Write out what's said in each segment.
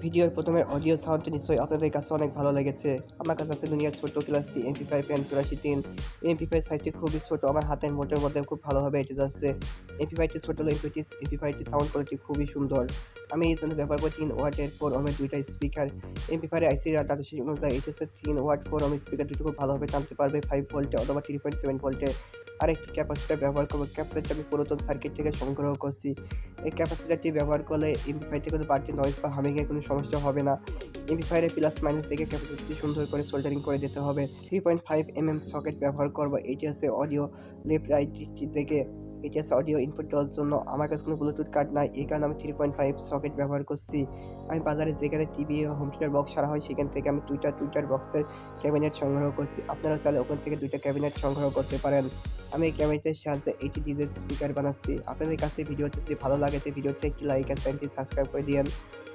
ভিডিওর প্রথমে অডিও সাউন্ডটি নিশ্চয়ই আপনাদের কাছে অনেক ভালো লেগেছে। আমার কাছে আছে দুনিয়ার ছোট্ট ক্লাসটি MP5 N84 MP5 সাইজটি খুবই ছোট, আমার হাতের মুঠোর মধ্যে খুব ভালোভাবে এঁটে যাচ্ছে। MP5টি ছোট হলেও MP5টি সাউন্ড কোয়ালিটি খুবই সুন্দর। আমি এই জন্য ব্যবহার করি 3 ওয়াটের 4 ohms দুইটা স্পিকার। MP5 আইসি ডাটা শিট অনুযায়ী এটি হচ্ছে 3 ওয়াট 4 ohms স্পিকার, দুটো খুব ভালোভাবে টানতে পারবে 5 ভোল্টে অথবা 3.7 ভোল্টে। আরেকটি ক্যাপাসিটর ব্যবহার করব। ক্যাপাসিটরটা আমি পুরাতন সার্কিট থেকে সংগ্রহ করছি। এই ক্যাপাসিটরটি ব্যবহার করলে MP5 থেকে কোনো বাড়তি নয়েজ বা হামিংয়ের কোনো সমস্যা হবে না। MP5 এর প্লাস মাইনাস থেকে ক্যাপাসিটরটি সুন্দর করে সোল্ডারিং করে দিতে হবে। 3.5 সকেট ব্যবহার করব। এটি আছে অডিও লেফট রাইট থেকে। এটি আছে অডিও ইনপুট দেওয়ার জন্য। আমার কাছে কোনো ব্লুটুথ কার্ড নাই, এই কারণে আমি 3.5 সকেট ব্যবহার করছি। আমি বাজারে যেখানে টিভি ও হোম থিয়েটার বক্স সারা হয় সেখান থেকে আমি টুইটার বক্সের ক্যাবিনেট সংগ্রহ করছি। আপনারা চাইলে ওখান থেকে 2টা ক্যাবিনেট সংগ্রহ করতে পারেন। আমি এই ক্যাবিনেটের সাহায্যে 80 ডিজের স্পিকার বানাচ্ছি। আপনাদের কাছে ভিডিওটি যদি ভালো লাগে তো ভিডিওতে একটি লাইক আর চ্যানেলটি সাবস্ক্রাইব করে দিয়েন,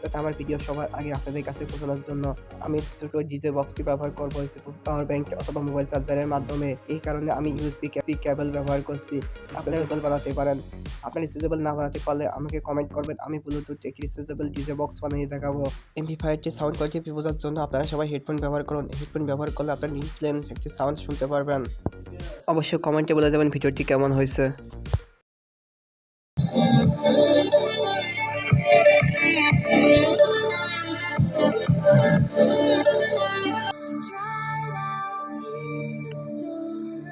যাতে আমার ভিডিও সবার আগে আপনাদের কাছে পৌঁছানোর জন্য। আমি ছোট ডিজে বক্সটি ব্যবহার করবো পাওয়ার ব্যাংক অথবা মোবাইল চার্জারের মাধ্যমে। এই কারণে আমি USB কেবল ব্যবহার করছি। আপনারা কেবল বানাতে পারেন। আপনার রিচার্জেবল না বানাতে পারলে আমাকে কমেন্ট করবেন, আমি ব্লুটুথ একটি রিচার্জেবল ডিজে বক্স বানিয়ে দেখাবো। MP5টি সাউন্ড কোয়ালিটি বোঝার জন্য আপনারা সবাই হেডফোন ব্যবহার করুন। হেডফোন ব্যবহার করলে আপনার নিজ একটি সাউন্ড শুনতে পারবেন। অবশ্যই কমেন্টে বলে দেবেন ভিডিওটি কেমন হয়েছে।